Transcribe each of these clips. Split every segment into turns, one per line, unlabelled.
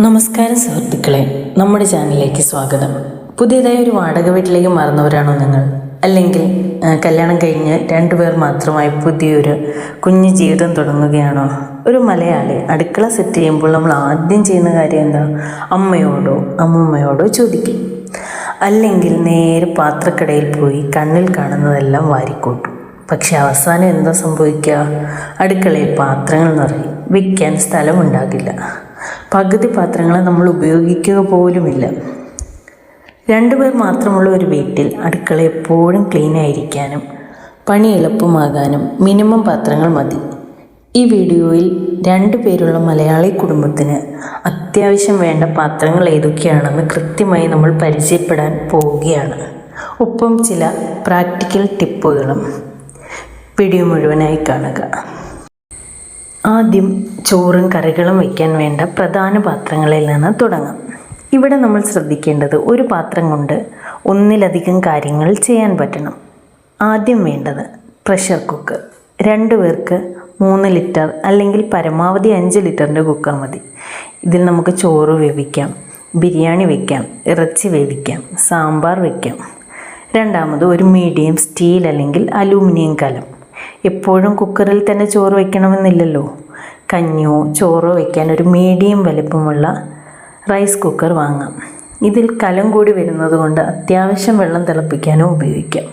നമസ്കാരം സുഹൃത്തുക്കളെ, നമ്മുടെ ചാനലിലേക്ക് സ്വാഗതം. പുതിയതായി ഒരു വാടക വീട്ടിലേക്ക് മാറുന്നവരാണോ നിങ്ങൾ? അല്ലെങ്കിൽ കല്യാണം കഴിഞ്ഞ് രണ്ടുപേർ മാത്രമായി പുതിയൊരു കുഞ്ഞു ജീവിതം തുടങ്ങുകയാണോ? ഒരു മലയാളി അടുക്കള സെറ്റ് ചെയ്യുമ്പോൾ നമ്മൾ ആദ്യം ചെയ്യുന്ന കാര്യം എന്താ? അമ്മയോടോ അമ്മൂമ്മയോടോ ചോദിക്കും. അല്ലെങ്കിൽ നേരെ പാത്രക്കടയിൽ പോയി കണ്ണിൽ കാണുന്നതെല്ലാം വാരിക്കൂട്ടും. പക്ഷെ അവസാനം എന്താ സംഭവിക്കുക? അടുക്കളയിൽ പാത്രങ്ങൾ നിറയും, വയ്ക്കാൻ സ്ഥലമുണ്ടാകില്ല. പകുതി പാത്രങ്ങൾ നമ്മൾ ഉപയോഗിക്കുക പോലുമില്ല. രണ്ടുപേർ മാത്രമുള്ള ഒരു വീട്ടിൽ അടുക്കള എപ്പോഴും ക്ലീൻ ആയിരിക്കാനും പണി എളുപ്പമാകാനും മിനിമം പാത്രങ്ങൾ മതി. ഈ വീഡിയോയിൽ 2 പേരുള്ള മലയാളി കുടുംബത്തിന് അത്യാവശ്യം വേണ്ട പാത്രങ്ങൾ ഏതൊക്കെയാണെന്ന് കൃത്യമായി നമ്മൾ പരിചയപ്പെടാൻ പോവുകയാണ്. ഒപ്പം ചില പ്രാക്ടിക്കൽ ടിപ്പുകളും. വീഡിയോ മുഴുവനായി കാണുക. ആദ്യം ചോറും കറികളും വയ്ക്കാൻ വേണ്ട പ്രധാന പാത്രങ്ങളിൽ നിന്ന് തുടങ്ങാം. ഇവിടെ നമ്മൾ ശ്രദ്ധിക്കേണ്ടത് ഒരു പാത്രം കൊണ്ട് ഒന്നിലധികം കാര്യങ്ങൾ ചെയ്യാൻ പറ്റണം. ആദ്യം വേണ്ടത് പ്രഷർ കുക്കർ. 2 പേർക്ക് 3 ലിറ്റർ അല്ലെങ്കിൽ പരമാവധി 5 ലിറ്ററിൻ്റെ കുക്കർ മതി. ഇതിൽ നമുക്ക് ചോറ് വേവിക്കാം, ബിരിയാണി വയ്ക്കാം, ഇറച്ചി വേവിക്കാം, സാമ്പാർ വയ്ക്കാം. രണ്ടാമത് ഒരു മീഡിയം സ്റ്റീൽ അല്ലെങ്കിൽ അലൂമിനിയം കലം. എപ്പോഴും കുക്കറിൽ തന്നെ ചോറ് വയ്ക്കണമെന്നില്ലല്ലോ. കഞ്ഞിയോ ചോറോ വയ്ക്കാൻ ഒരു മീഡിയം വലിപ്പമുള്ള റൈസ് കുക്കർ വാങ്ങാം. ഇതിൽ കലം കൂടി വരുന്നത് കൊണ്ട് അത്യാവശ്യം വെള്ളം തിളപ്പിക്കാനും ഉപയോഗിക്കാം.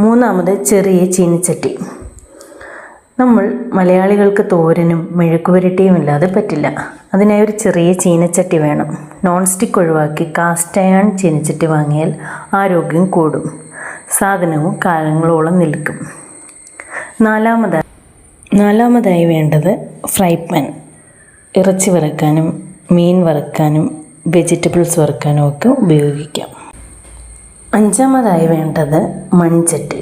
മൂന്നാമത് ചെറിയ ചീനിച്ചട്ടി. നമ്മൾ മലയാളികൾക്ക് തോരനും മെഴുക്കുപുരട്ടിയും ഇല്ലാതെ പറ്റില്ല. അതിനായി ഒരു ചെറിയ ചീനച്ചട്ടി വേണം. നോൺ സ്റ്റിക്ക് ഒഴിവാക്കി കാസ്റ്റ് അയൺ ചീനച്ചട്ടി വാങ്ങിയാൽ ആരോഗ്യം കൂടും, സാധനവും കാലങ്ങളോളം നിൽക്കും. നാലാമതായി വേണ്ടത് ഫ്രൈ പാൻ. ഇറച്ചി വറുക്കാനും മീൻ വറുക്കാനും വെജിറ്റബിൾസ് വറുക്കാനും ഒക്കെ ഉപയോഗിക്കാം. 5-മതായി വേണ്ടത് മൺചട്ടി.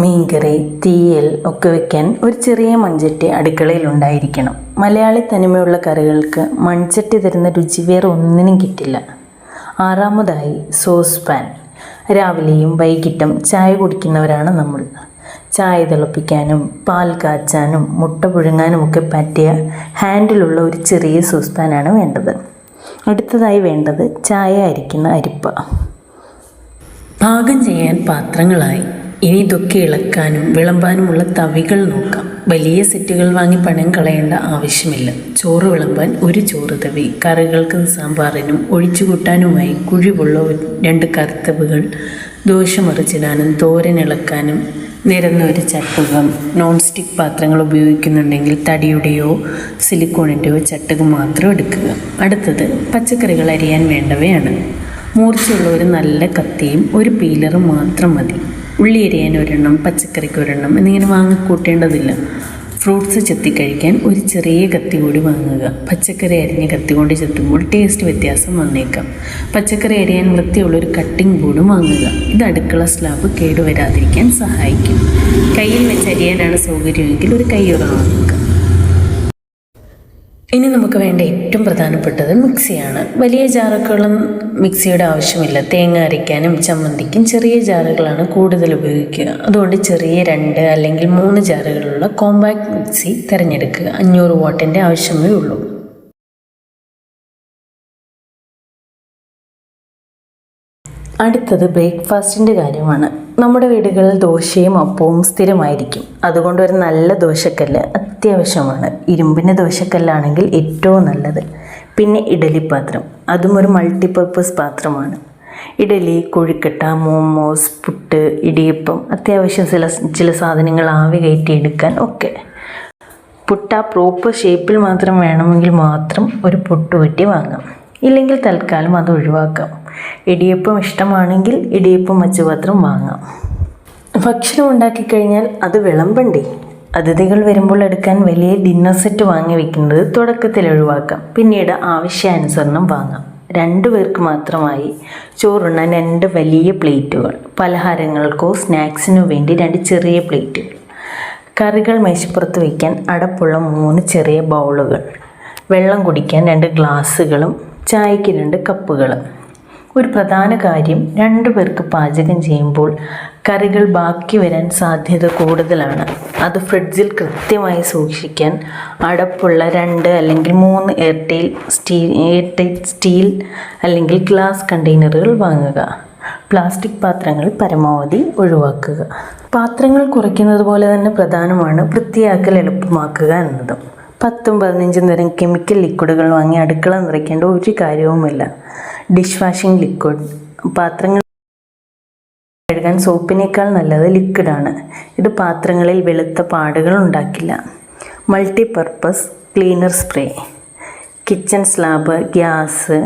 മീൻകറി, തീയൽ ഒക്കെ വയ്ക്കാൻ ഒരു ചെറിയ മൺചട്ടി അടുക്കളയിൽ ഉണ്ടായിരിക്കണം. മലയാളി തനിമയുള്ള കറികൾക്ക് മൺചട്ടി തരുന്ന രുചി വേറെ ഒന്നിനും കിട്ടില്ല. 6-മതായി സോസ് പാൻ. രാവിലെയും വൈകിട്ടും ചായ കുടിക്കുന്നവരാണ് നമ്മൾ. ചായ തിളപ്പിക്കാനും പാൽ കാച്ചാനും മുട്ട പുഴുങ്ങാനും ഒക്കെ പറ്റിയ ഹാൻഡിലുള്ള ഒരു ചെറിയ സോസ് പാനാണ് വേണ്ടത്. അടുത്തതായി വേണ്ടത് ചായ അരിക്കുന്ന അരിപ്പ. പാകം ചെയ്യാൻ പാത്രങ്ങളായി. ഇനി ഇതൊക്കെ ഇളക്കാനും വിളമ്പാനുമുള്ള തവികൾ നോക്കാം. വലിയ സെറ്റുകൾ വാങ്ങി പണം കളയേണ്ട ആവശ്യമില്ല. ചോറ് വിളമ്പാൻ ഒരു ചോറ് തവി, കറികൾക്കും സാമ്പാറിനും ഒഴിച്ചുകൂട്ടാനുമായി കുഴിവുള്ള 2 കറുത്തവുകൾ, ദോശ മറിച്ചിടാനും തോരൻ ഇളക്കാനും നിരന്ന ഒരു ചട്ടുകം. നോൺ സ്റ്റിക്ക് പാത്രങ്ങൾ ഉപയോഗിക്കുന്നുണ്ടെങ്കിൽ തടിയുടെയോ സിലിക്കോണിൻ്റെയോ ചട്ടുകം മാത്രം എടുക്കുക. അടുത്തത് പച്ചക്കറികൾ അരിയാൻ വേണ്ടവയാണ്. മൂർച്ചയുള്ള ഒരു നല്ല കത്തിയും ഒരു പീലറും മാത്രം മതി. ഉള്ളി അരിയാൻ 1 പച്ചക്കറിക്ക് 1 എന്നിങ്ങനെ വാങ്ങിക്കൂട്ടേണ്ടതില്ല. ഫ്രൂട്ട്സ് ചെത്തിക്കഴിക്കാൻ ഒരു ചെറിയ കത്തി കൂടി വാങ്ങുക. പച്ചക്കറി അരിഞ്ഞ കത്തി കൊണ്ട് ചെത്തുമ്പോൾ ടേസ്റ്റ് വ്യത്യാസം വന്നേക്കാം. പച്ചക്കറി അരിയാൻ വൃത്തിയുള്ളൊരു കട്ടിംഗ് ബോർഡും വാങ്ങുക. ഇത് അടുക്കള സ്ലാബ് കേടുവരാതിരിക്കാൻ സഹായിക്കും. കയ്യിൽ വെച്ച് അരിയാനാണ് സൗകര്യമെങ്കിൽ ഒരു കയ്യുറ വാങ്ങുക. ഇനി നമുക്ക് വേണ്ട ഏറ്റവും പ്രധാനപ്പെട്ടത് മിക്സിയാണ്. വലിയ ജാറുകളും മിക്സിയുടെ ആവശ്യമില്ല. തേങ്ങ അരയ്ക്കാനും ചമ്മന്തിക്കും ചെറിയ ജാറുകളാണ് കൂടുതൽ ഉപയോഗിക്കുക. അതുകൊണ്ട് ചെറിയ 2 അല്ലെങ്കിൽ 3 ജാറുകളുള്ള കോമ്പാക്ട് മിക്സി തിരഞ്ഞെടുക്കുക. 500 വാട്ടിൻ്റെ ആവശ്യമേ ഉള്ളൂ. അടുത്തത് ബ്രേക്ക്ഫാസ്റ്റിൻ്റെ കാര്യമാണ്. നമ്മുടെ വീടുകളിൽ ദോശയും അപ്പവും സ്ഥിരമായിരിക്കും. അതുകൊണ്ട് ഒരു നല്ല ദോശക്കല്ല് അത്യാവശ്യമാണ്. ഇരുമ്പിൻ്റെ ദോശക്കല്ലാണെങ്കിൽ ഏറ്റവും നല്ലത്. പിന്നെ ഇഡലിപ്പാത്രം, അതും ഒരു മൾട്ടിപർപ്പസ് പാത്രമാണ്. ഇഡലി, കൊഴുക്കട്ട, മോമോസ്, പുട്ട്, ഇടിയപ്പം, അത്യാവശ്യം ചില സാധനങ്ങൾ ആവി കയറ്റിയെടുക്കാൻ ഒക്കെ. പുട്ട പ്രോപ്പർ ഷേപ്പിൽ മാത്രം വേണമെങ്കിൽ മാത്രം ഒരു പുട്ടുപറ്റി വാങ്ങാം. ഇല്ലെങ്കിൽ തൽക്കാലം അത് ഒഴിവാക്കാം. ഇടിയപ്പം ഇഷ്ടമാണെങ്കിൽ ഇടിയപ്പം മച്ചുപാത്രം വാങ്ങാം. ഭക്ഷണം ഉണ്ടാക്കിക്കഴിഞ്ഞാൽ അത് വിളമ്പണ്ടേ? അതിഥികൾ വരുമ്പോൾ എടുക്കാൻ വലിയ ഡിന്നർ സെറ്റ് വാങ്ങി വയ്ക്കുന്നത് തുടക്കത്തിൽ ഒഴിവാക്കാം. പിന്നീട് ആവശ്യാനുസരണം വാങ്ങാം. 2 പേർക്ക് മാത്രമായി ചോറുണ്ണാൻ 2 വലിയ പ്ലേറ്റുകൾ. പലഹാരങ്ങൾക്കോ സ്നാക്സിനോ വേണ്ടി 2 ചെറിയ പ്ലേറ്റുകൾ. കറികൾ മേശപ്പുറത്ത് വയ്ക്കാൻ അടപ്പുള്ള 3 ചെറിയ ബൗളുകൾ. വെള്ളം കുടിക്കാൻ 2 ഗ്ലാസ്സുകളും ചായയ്ക്ക് 2 കപ്പുകളും. ഒരു പ്രധാന കാര്യം, 2 പേർക്ക് പാചകം ചെയ്യുമ്പോൾ കറികൾ ബാക്കി വരാൻ സാധ്യത കൂടുതലാണ്. അത് ഫ്രിഡ്ജിൽ കൃത്യമായി സൂക്ഷിക്കാൻ അടപ്പുള്ള 2 അല്ലെങ്കിൽ 3 എയർടൈറ്റ് സ്റ്റീൽ അല്ലെങ്കിൽ ഗ്ലാസ് കണ്ടെയ്നറുകൾ വാങ്ങുക. പ്ലാസ്റ്റിക് പാത്രങ്ങൾ പരമാവധി ഒഴിവാക്കുക. പാത്രങ്ങൾ കുറയ്ക്കുന്നത് പോലെ തന്നെ പ്രധാനമാണ് വൃത്തിയാക്കൽ എളുപ്പമാക്കുക എന്നതും. 10-15 തരം കെമിക്കൽ ലിക്വിഡുകൾ വാങ്ങി അടുക്കള നിറയ്ക്കേണ്ട ഒരു കാര്യവുമില്ല. Dish washing liquid. പാത്രങ്ങൾ കഴുകാൻ സോപ്പിനേക്കാൾ നല്ലത് ലിക്വിഡാണ്. ഇത് പാത്രങ്ങളിൽ വെളുത്ത പാടുകൾ ഉണ്ടാക്കില്ല. Multipurpose cleaner spray. Kitchen slab, gas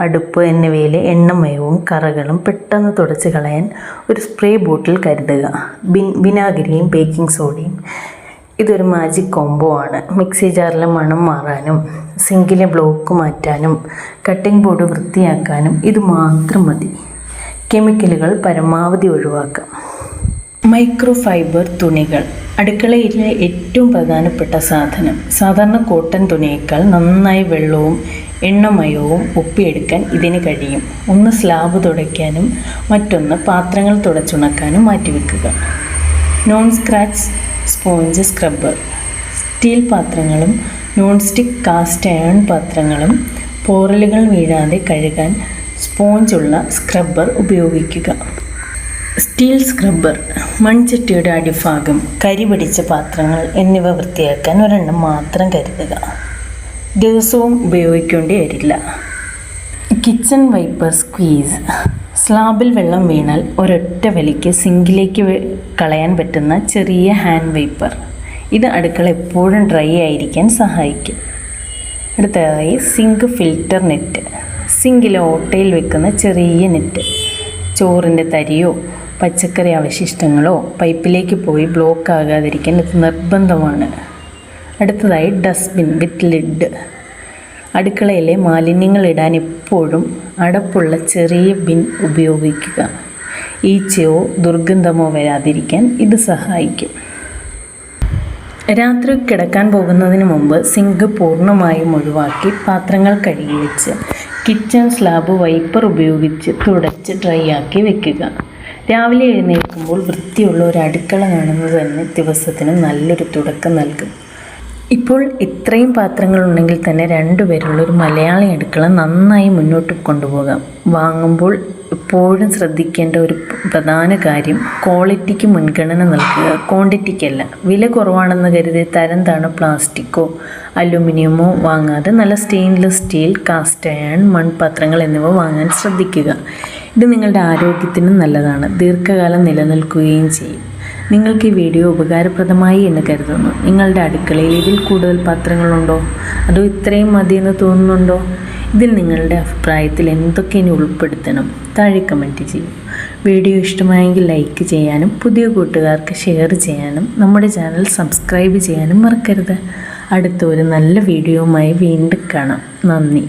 അടുപ്പ് എന്നിവയിലെ എണ്ണമയവും കറകളും പെട്ടെന്ന് തുടച്ച് കളയാൻ ഒരു സ്പ്രേ ബോട്ടിൽ കരുതുക. വിനാഗിരിയും ബേക്കിംഗ് സോഡയും. ഇതൊരു മാജിക് കോംബോ ആണ്. മിക്സി ജാറിലെ മണം മാറാനും സിങ്കിലെ ബ്ലോക്ക് മാറ്റാനും കട്ടിംഗ് ബോർഡ് വൃത്തിയാക്കാനും ഇത് മാത്രം മതി. കെമിക്കലുകൾ പരമാവധി ഒഴിവാക്കാം. മൈക്രോ ഫൈബർ തുണികൾ. അടുക്കളയിലെ ഏറ്റവും പ്രധാനപ്പെട്ട സാധനം. സാധാരണ കോട്ടൺ തുണിയേക്കാൾ നന്നായി വെള്ളവും എണ്ണമയവും ഒപ്പിയെടുക്കാൻ ഇതിന് കഴിയും. ഒന്ന് സ്ലാബ് തുടയ്ക്കാനും മറ്റൊന്ന് പാത്രങ്ങൾ തുടച്ചുണക്കാനും മാറ്റിവെക്കുക. Non scratch sponge scrubber. Steel പാത്രങ്ങളും നോൺ സ്റ്റിക്ക് കാസ്റ്റ് അയൺ പാത്രങ്ങളും പോറലുകൾ വീഴാതെ കഴുകാൻ സ്പോഞ്ചുള്ള സ്ക്രബ്ബർ ഉപയോഗിക്കുക. Steel scrubber. മൺചട്ടിയുടെ അടിഭാഗം, കരി പിടിച്ച പാത്രങ്ങൾ എന്നിവ വൃത്തിയാക്കാൻ ഒരെണ്ണം മാത്രം കരുതുക. ദിവസവും ഉപയോഗിക്കേണ്ടി വരില്ല. Kitchen wiper squeeze. സ്ലാബിൽ വെള്ളം വീണാൽ ഒരൊറ്റ വലിക്ക് സിങ്കിലേക്ക് കളയാൻ പറ്റുന്ന ചെറിയ ഹാൻഡ് വൈപ്പർ. ഇത് അടുക്കള എപ്പോഴും ഡ്രൈ ആയിരിക്കാൻ സഹായിക്കും. അടുത്തതായി സിങ്ക് ഫിൽറ്റർ നെറ്റ്. സിങ്കിലെ ഓട്ടയിൽ വെക്കുന്ന ചെറിയ നെറ്റ്. ചോറിൻ്റെ തരിയോ പച്ചക്കറി അവശിഷ്ടങ്ങളോ പൈപ്പിലേക്ക് പോയി ബ്ലോക്ക് ആകാതിരിക്കാൻ ഇത് നിർബന്ധമാണ്. അടുത്തതായി ഡസ്റ്റ്ബിൻ വിത്ത് ലിഡ്. അടുക്കളയിലെ മാലിന്യങ്ങൾ ഇടാൻ എപ്പോഴും അടപ്പുള്ള ചെറിയ ബിൻ ഉപയോഗിക്കുക. ഈച്ചയോ ദുർഗന്ധമോ വരാതിരിക്കാൻ ഇത് സഹായിക്കും. രാത്രി കിടക്കാൻ പോകുന്നതിന് മുമ്പ് സിങ്ക് പൂർണ്ണമായും ഒഴിവാക്കി പാത്രങ്ങൾ കഴുകി വെച്ച് കിച്ചൺ സ്ലാബ് വൈപ്പർ ഉപയോഗിച്ച് തുടച്ച് ഡ്രൈ ആക്കി വെക്കുക. രാവിലെ എഴുന്നേൽക്കുമ്പോൾ വൃത്തിയുള്ള ഒരു അടുക്കള കാണുന്നത് തന്നെ ദിവസത്തിന് നല്ലൊരു തുടക്കം നൽകും. ഇപ്പോൾ ഇത്രയും പാത്രങ്ങളുണ്ടെങ്കിൽ തന്നെ 2 പേരുള്ള ഒരു മലയാളി അടുക്കള നന്നായി മുന്നോട്ട് കൊണ്ടുപോകാം. വാങ്ങുമ്പോൾ എപ്പോഴും ശ്രദ്ധിക്കേണ്ട ഒരു പ്രധാന കാര്യം ക്വാളിറ്റിക്ക് മുൻഗണന നൽകുക, ക്വാണ്ടിറ്റിക്കല്ല. വില കുറവാണെന്ന് കരുതി തരം താണ പ്ലാസ്റ്റിക്കോ അലുമിനിയമോ വാങ്ങാതെ നല്ല സ്റ്റെയിൻലെസ് സ്റ്റീൽ, കാസ്റ്റ് അയൺ, മൺപാത്രങ്ങൾ എന്നിവ വാങ്ങാൻ ശ്രദ്ധിക്കുക. ഇത് നിങ്ങളുടെ ആരോഗ്യത്തിനും നല്ലതാണ്, ദീർഘകാലം നിലനിൽക്കുകയും ചെയ്യും. നിങ്ങൾക്ക് ഈ വീഡിയോ ഉപകാരപ്രദമായി എന്ന് കരുതുന്നു. നിങ്ങളുടെ അടുക്കളയിൽ ഇതിൽ കൂടുതൽ പാത്രങ്ങളുണ്ടോ, അതോ ഇത്രയും മതിയെന്ന് തോന്നുന്നുണ്ടോ? ഇതിൽ നിങ്ങളുടെ അഭിപ്രായത്തിൽ എന്തൊക്കെ ഇനി ഉൾപ്പെടുത്തണം താഴെ കമൻറ്റ് ചെയ്യൂ. വീഡിയോ ഇഷ്ടമായെങ്കിൽ ലൈക്ക് ചെയ്യാനും പുതിയ കൂട്ടുകാർക്ക് ഷെയർ ചെയ്യാനും നമ്മുടെ ചാനൽ സബ്സ്ക്രൈബ് ചെയ്യാനും മറക്കരുത്. അടുത്ത ഒരു നല്ല വീഡിയോയുമായി വീണ്ടും കാണാം. നന്ദി.